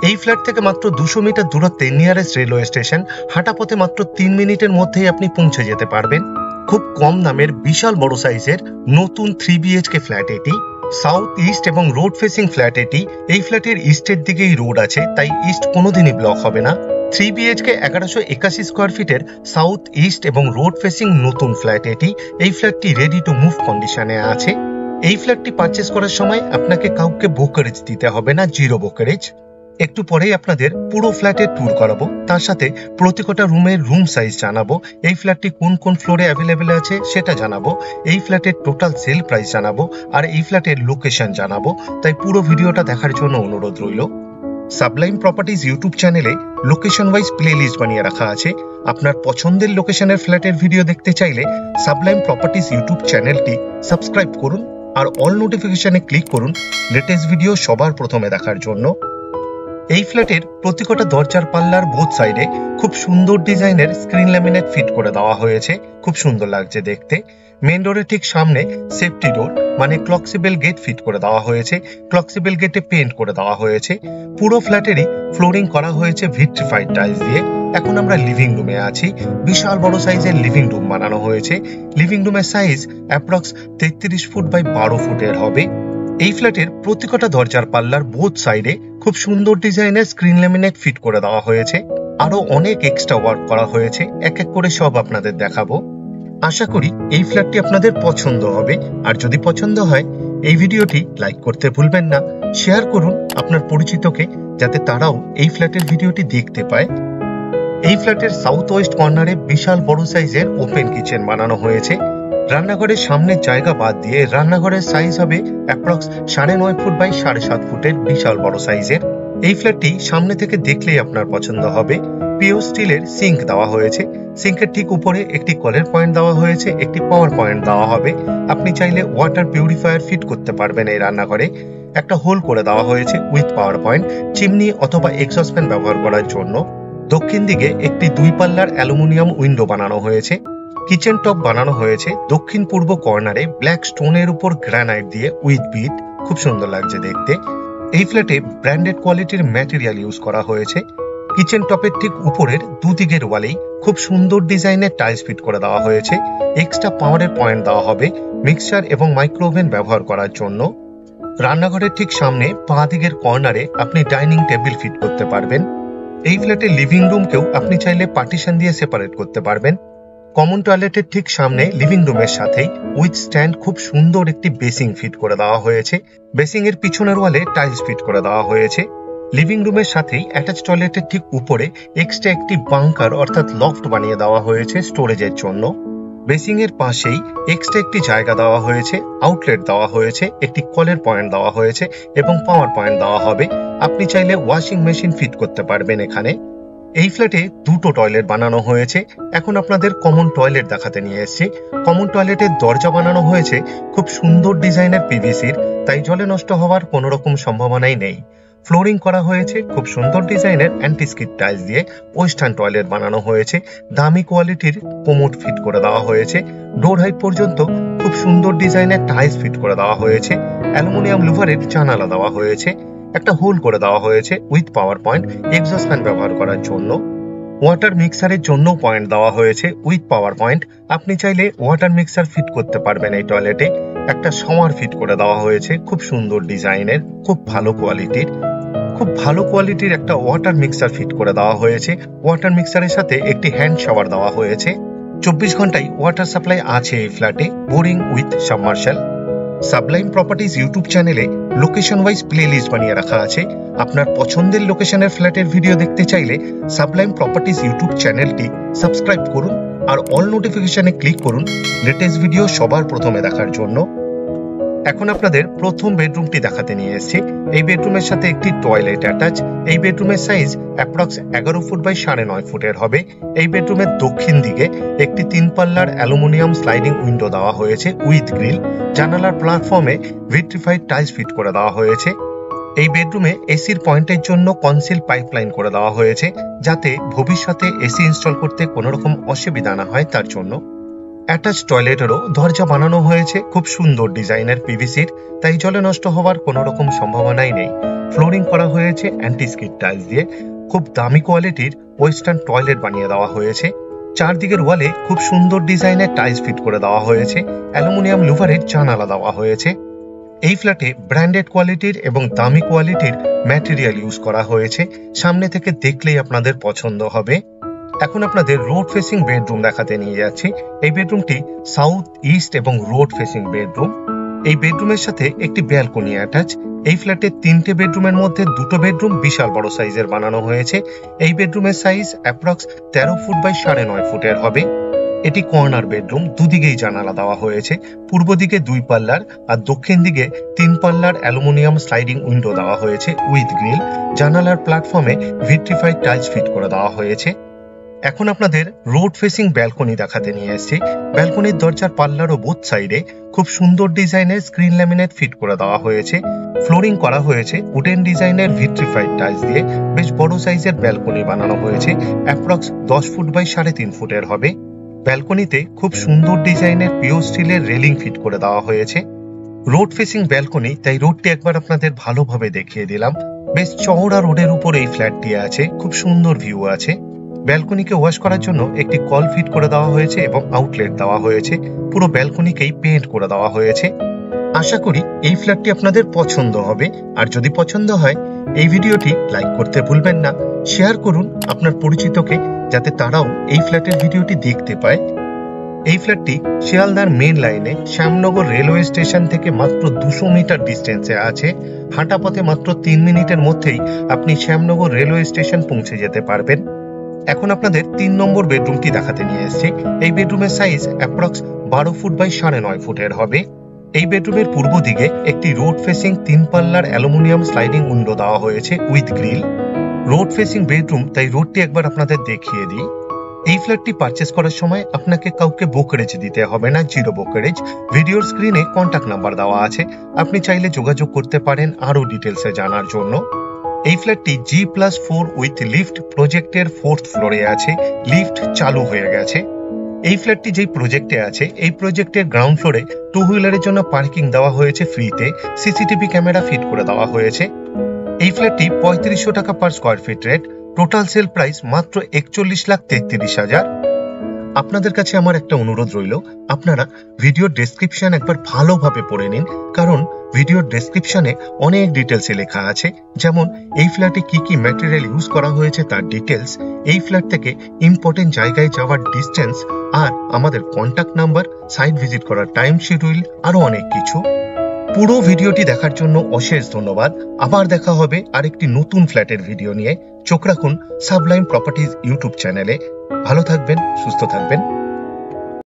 এই ফ্ল্যাট থেকে মাত্র 200 মিটার দূরত্বে নিয়ারেস্ট রেলওয়ে স্টেশন, হাঁটা পথে মাত্র 3 মিনিটের মধ্যেই আপনি পৌঁছে যেতে পারবেন। খুব কম দামের বিশাল বড় সাইজের নতুন 3 BHK ফ্ল্যাট এটি। সাউথ ইস্ট এবং রোড ফেসিং ফ্ল্যাট এটি। এই ফ্ল্যাটের ইস্টের দিকেই রোড আছে, তাই ইস্ট কোনোদিনই ব্লক হবে না। 3 BHK 1181 স্কোয়ার ফিটের সাউথ ইস্ট এবং রোড ফেসিং নতুন ফ্ল্যাট এটি। এই ফ্ল্যাটটি রেডি টু মুভ কন্ডিশনে আছে। এই ফ্ল্যাটটি পারচেস করার সময় আপনাকে কাউকে ব্রোকারেজ দিতে হবে না, জিরো ব্রোকারেজ। একটু পরেই আপনাদের পুরো ফ্ল্যাটের ট্যুর করাবো, তার সাথে প্রতিটা রুমের রুম সাইজ জানাবো, এই ফ্ল্যাটটি কোন কোন ফ্লোরে অ্যাভেলেবেল আছে সেটা জানাবো, এই ফ্ল্যাটের টোটাল সেল প্রাইস জানাবো, আর এই ফ্ল্যাটের লোকেশন জানাবো। তাই পুরো ভিডিওটা দেখার জন্য অনুরোধ রইল। সাবলাইম প্রপার্টিজ ইউটিউব চ্যানেলে লোকেশন ওয়াইজ প্লে লিস্ট বানিয়ে রাখা আছে। আপনার পছন্দের লোকেশনের ফ্ল্যাটের ভিডিও দেখতে চাইলে সাবলাইম প্রপার্টিজ ইউটিউব চ্যানেলটি সাবস্ক্রাইব করুন আর অল নোটিফিকেশনে ক্লিক করুন লেটেস্ট ভিডিও সবার প্রথমে দেখার জন্য। এই ফ্ল্যাটের প্রতিটা দরজার পাল্লার বোথ সাইডে খুব সুন্দর ডিজাইনের স্ক্রিন ল্যামিনেট ফিট করে দেওয়া হয়েছে, খুব সুন্দর লাগছে দেখতে। মেন ডোরের ঠিক সামনে সেফটি ডোর মানে ক্লকসিবেল গেট ফিট করে দেওয়া হয়েছে, ক্লকসিবেল গেটে পেন্ট করে দেওয়া হয়েছে। পুরো ফ্ল্যাটেরই ফ্লোরিং করা হয়েছে ভিট্রিফাইড টাইলস দিয়ে। এখন আমরা লিভিং রুমে আছি। বিশাল বড় সাইজের লিভিং রুম বানানো হয়েছে। লিভিং রুমের সাইজ অ্যাপ্রক্স 33 ফুট বাই 12 ফুটের হবে। এই ফ্ল্যাটের প্রতিটা দরজার পাল্লার বোথ সাইডে খুব সুন্দর ডিজাইনের স্ক্রিন ল্যামিনেট ফিট করে দেওয়া হয়েছে। আরো অনেক এক্সট্রা ওয়ার্ক করা হয়েছে, এক এক করে সব আপনাদের দেখাবো। আশা করি এই ফ্ল্যাটটি আপনাদের পছন্দ হবে, আর যদি পছন্দ হয় এই ভিডিওটি লাইক করতে ভুলবেন না, শেয়ার করুন আপনার পরিচিতকে, যাতে তারাও এই ফ্ল্যাটের ভিডিওটি দেখতে পায়। এই ফ্ল্যাটের সাউথ ওয়েস্ট কর্নারে বিশাল বড় সাইজের ওপেন কিচেন বানানো হয়েছে। রান্নাঘরের সামনের জায়গা বাদ দিয়ে রান্নাঘরের সাইজ হবে অ্যাপ্রক্স 9.5 ফুট বাই 7.5 ফুটের বিশাল বড় সাইজের। এই ফ্ল্যাটটি সামনে থেকে দেখলেই আপনার পছন্দ হবে। পিওর স্টিলের সিঙ্ক দেওয়া হয়েছে। সিঙ্কের ঠিক উপরে একটি কলের পয়েন্ট দেওয়া হয়েছে, একটি পাওয়ার পয়েন্ট দেওয়া হবে। আপনি চাইলে ওয়াটার পিউরিফায়ার ফিট করতে পারবেন এই রান্নাঘরে। একটা হোল করে দেওয়া হয়েছে উইথ পাওয়ার পয়েন্ট, চিমনি অথবা এক্সস্ট ফ্যান ব্যবহার করার জন্য। দক্ষিণ দিকে একটি 2 পাল্লার অ্যালুমিনিয়াম উইন্ডো বানানো হয়েছে। কিচেন টপ বানানো হয়েছে দক্ষিণ পূর্ব কর্নারে ব্ল্যাক স্টোনের উপর গ্রানাইট দিয়ে উইথ বিট, খুব সুন্দর লাগছে দেখতে। এই ফ্ল্যাটে ব্র্যান্ডেড কোয়ালিটির ম্যাটেরিয়াল ইউজ করা হয়েছে। কিচেন টপের ঠিক উপরের দুদিকের ওয়ালেই খুব সুন্দর ডিজাইনের টাইলস ফিট করে দেওয়া হয়েছে। এক্সট্রা পাওয়ারের পয়েন্ট দেওয়া হবে মিক্সার এবং মাইক্রোওভেন ব্যবহার করার জন্য। রান্নাঘরের ঠিক সামনে বাঁ দিকের কর্নারে আপনি ডাইনিং টেবিল ফিট করতে পারবেন। এই ফ্ল্যাটের লিভিং রুমকেও আপনি চাইলে পার্টিশন দিয়ে সেপারেট করতে পারবেন। কমন টয়লেটের ঠিক সামনে লিভিং রুমের সাথেই উইথ স্ট্যান্ড খুব সুন্দর একটি বেসিং ফিট করে দেওয়া হয়েছে। বেসিং এর পিছনের ওয়ালে টাইলস ফিট করে দেওয়া হয়েছে। লিভিং রুমের সাথেই অ্যাটাচ টয়লেটের ঠিক উপরে এক্সট্রা একটি বাংকার অর্থাৎ লফট বানিয়ে দেওয়া হয়েছে স্টোরেজের জন্য। বেসিং এর পাশেই এক্সট্রা একটি জায়গা দেওয়া হয়েছে, আউটলেট দেওয়া হয়েছে, একটি কলের পয়েন্ট দেওয়া হয়েছে এবং পাওয়ার পয়েন্ট দেওয়া হবে। আপনি চাইলে ওয়াশিং মেশিন ফিট করতে পারবেন এখানে। এই ফ্ল্যাটে দুটো টয়লেট বানানো হয়েছে। এখন আপনাদের কমন টয়লেট দেখাতে নিয়ে এসেছি। কমন টয়লেটের দরজা বানানো হয়েছে খুব সুন্দর ডিজাইনের পিভিসির, তাই জলে নষ্ট হওয়ার কোনো রকম সম্ভাবনাই নেই। ফ্লোরিং করা হয়েছে খুব সুন্দর ডিজাইনের অ্যান্টিস্কিড টাইলস দিয়ে। ওয়েস্টার্ন টয়লেট বানানো হয়েছে, দামি কোয়ালিটির কোমোড ফিট করে দেওয়া হয়েছে। ডোর হাইট পর্যন্ত খুব সুন্দর ডিজাইনের টাইলস ফিট করে দেওয়া হয়েছে। অ্যালুমিনিয়াম লুভারের জানালা দেওয়া হয়েছে। একটা হোল করে দেওয়া হয়েছে with power point exhaust fan ব্যবহার করার জন্য। ওয়াটার মিক্সারের জন্য পয়েন্ট দেওয়া হয়েছে উইথ পাওয়ার পয়েন্ট। আপনি চাইলে ওয়াটার মিক্সার ফিট করতে পারবেন এই টয়লেটে। একটা শাওয়ার ফিট করে দেওয়া হয়েছে খুব সুন্দর ডিজাইনের, খুব ভালো কোয়ালিটির একটা ওয়াটার মিক্সার ফিট করে দেওয়া হয়েছে। ওয়াটার মিক্সারের সাথে একটি হ্যান্ড শাওয়ার দেওয়া হয়েছে। 24 ঘন্টায় ওয়াটার সাপ্লাই আছে এই ফ্ল্যাটে, boring with submersible. Sublime properties YouTube চ্যানেলে লোকেশন ওয়াইজ প্লে লিস্ট বানিয়ে রাখা আছে। আপনার পছন্দের লোকেশনের ফ্ল্যাটের ভিডিও দেখতে চাইলে সাবলাইম প্রপার্টিজ ইউটিউব চ্যানেলটি সাবস্ক্রাইব করুন আর অল নোটিফিকেশনে ক্লিক করুন লেটেস্ট ভিডিও সবার প্রথমে দেখার জন্য। এখন আপনাদের প্রথম বেডরুমটি দেখাতে নিয়ে এসেছি। এই বেডরুমের সাথে একটি টয়লেট অ্যাটাচ। এই বেডরুমের সাইজ অ্যাপ্রক্স 11 ফুট বাই 9.5 ফুটের হবে। এই বেডরুমের দক্ষিণ দিকে একটি 3 পাল্লার অ্যালুমিনিয়াম স্লাইডিং উইন্ডো দেওয়া হয়েছে উইথ গ্রিল। জানালার প্ল্যাটফর্মে ভিট্রিফাইড টাইলস ফিট করে দেওয়া হয়েছে। এই বেডরুমে এসির পয়েন্টের জন্য কনসিল পাইপলাইন করে দেওয়া হয়েছে, যাতে ভবিষ্যতে এসি ইনস্টল করতে কোনো রকম অসুবিধা না হয় তার জন্য। অ্যাটাচ টয়লেটেরও দরজা বানানো হয়েছে খুব সুন্দর ডিজাইনের পিভিসির, তাই জলে নষ্ট হওয়ার কোনো রকম সম্ভাবনাই নেই। ফ্লোরিং করা হয়েছে অ্যান্টি স্কিড টাইলস দিয়ে। খুব দামি কোয়ালিটির ওয়েস্টার্ন টয়লেট বানিয়ে দেওয়া হয়েছে। চারদিকের ওয়ালে খুব সুন্দর ডিজাইনের টাইলস ফিট করে দেওয়া হয়েছে। অ্যালুমিনিয়াম লুভারের জানালা দেওয়া হয়েছে। এই ফ্ল্যাটে ব্র্যান্ডেড কোয়ালিটির এবং দামি কোয়ালিটির ম্যাটেরিয়াল ইউজ করা হয়েছে। সামনে থেকে দেখলেই আপনাদের পছন্দ হবে। এখন আপনাদের রোড ফেসিং বেডরুম দেখাতে নিয়ে যাচ্ছি। এই বেডরুমটি সাউথ ইস্ট এবং রোড ফেসিং বেডরুম। এই বেডরুমের সাথে একটি ব্যালকনি অ্যাটাচ। এই ফ্ল্যাটে 3টে বেডরুমের মধ্যে 2টো বেডরুম বিশাল বড় সাইজের বানানো হয়েছে। এই বেডরুমের সাইজ অ্যাপ্রক্স 13 ফুট বাই 9.5 ফুটের হবে। এটি কর্নার বেডরুম, দুদিকেই জানালা দেওয়া হয়েছে। পূর্ব দিকে 2 পাল্লার আর দক্ষিণ দিকে 3 পাল্লার অ্যালুমিনিয়াম স্লাইডিং উইন্ডো দেওয়া হয়েছে উইথ গ্রিল। জানালার প্ল্যাটফর্মে ভিট্রিফাইড টাইলস ফিট করে দেওয়া হয়েছে। এখন আপনাদের রোড ফেসিং ব্যালকনি দেখাতে নিয়ে এসেছি। ব্যালকনির দরজার পাল্লারও বোথ সাইডে খুব সুন্দর ডিজাইনের স্ক্রিন ল্যামিনেট ফিট করে দেওয়া হয়েছে। ফ্লোরিং করা হয়েছে উডেন ডিজাইনের ভিট্রিফাইড টাইলস দিয়ে। বেশ বড় সাইজের ব্যালকনি বানানো হয়েছে, অ্যাপ্রক্স 10 ফুট বাই 3.5 ফুটের হবে। ব্যালকনিতে খুব সুন্দর ডিজাইনের পিওর স্টিলের রেলিং ফিট করে দেওয়া হয়েছে। রোড ফেসিং ব্যালকনি, তাই রোডটি একবার আপনাদের ভালোভাবে দেখিয়ে দিলাম। বেশ চওড়া রোডের উপর এই ফ্ল্যাটটি আছে, খুব সুন্দর ভিউ আছে। ব্যালকনিকে ওয়াশ করার জন্য একটি কল ফিট করে দেওয়া হয়েছে এবং আউটলেট দেওয়া হয়েছে। পুরো ব্যালকনিকেই পেইন্ট করে দেওয়া হয়েছে। আশা করি এই ফ্ল্যাটটি আপনাদের পছন্দ হবে। আর যদি পছন্দ হয় এই ভিডিওটি লাইক করতে ভুলবেন না। শেয়ার করুন আপনার পরিচিতকে, যাতে তারাও এই ফ্ল্যাটের ভিডিওটি দেখতে পায়। এই ফ্ল্যাটটি শিয়ালদার মেন লাইনে শ্যামনগর রেলওয়ে স্টেশন থেকে মাত্র 200 মিটার ডিস্টেন্সে আছে। হাঁটা পথে মাত্র 3 মিনিটের মধ্যেই আপনি শ্যামনগর রেলওয়ে স্টেশন পৌঁছে যেতে পারবেন। এখন আপনাদের 3 নম্বর বেডরুমটি দেখাতে নিয়ে এসেছি। এই বেডরুমের সাইজ অ্যাপ্রক্স 12 ফুট বাই 9.5 ফুটের হবে। এই বেডরুমের পূর্ব দিকে একটি রোড ফেসিং 3 পাল্লার অ্যালুমিনিয়াম স্লাইডিং উইন্ডো দেওয়া হয়েছে with grill. Road facing bedroom, তাই রোডটি একবার আপনাদের দেখিয়ে দিই। এই ফ্ল্যাটটি পারচেস করার সময় আপনাকে কাউকে ব্রোকারেজ দিতে হবে না, 0 ব্রোকারেজ। ভিডিওর স্ক্রিনে কন্ট্যাক্ট নাম্বার দেওয়া আছে, আপনি চাইলে যোগাযোগ করতে পারেন আরো ডিটেলসে জানার জন্য। এই ফ্ল্যাটটি G+4 উইথ লিফট প্রজেক্টের 4th ফ্লোরে আছে। লিফট চালু হয়ে গেছে। এই ফ্ল্যাটটি যেই প্রজেক্টে আছে, এই প্রজেক্টের গ্রাউন্ড ফ্লোরে 2 হুইলারের জন্য পার্কিং দেওয়া হয়েছে ফ্রিতে। সিসিটিভি ক্যামেরা ফিট করে দেওয়া হয়েছে। এই ফ্ল্যাটটি 3500 টাকা per square feet rate. Total sell price মাত্র 41,33,000। আপনাদের কাছে আমার একটা অনুরোধ রইল, আপনারা ভিডিওর ডেসক্রিপশন একবার ভালোভাবে পড়ে নিন, কারণ ভিডিওর ডেসক্রিপশনে অনেক ডিটেলসে লেখা আছে। যেমন এই ফ্ল্যাটে কি কি ম্যাটেরিয়াল ইউজ করা হয়েছে তার ডিটেলস, এই ফ্ল্যাট থেকে ইম্পর্টেন্ট জায়গায় যাওয়ার ডিস্টেন্স, আর আমাদের কন্ট্যাক্ট নাম্বার, সাইট ভিজিট করার টাইম শিডিউল, আরো অনেক কিছু। পুরো ভিডিওটি দেখার জন্য অশেষ ধন্যবাদ। আবার দেখা হবে আরেকটি নতুন ফ্ল্যাটের ভিডিও নিয়ে। চোখ রাখুন সাবলাইম প্রপার্টিজ ইউটিউব চ্যানেলে। ভালো থাকবেন, সুস্থ থাকবেন।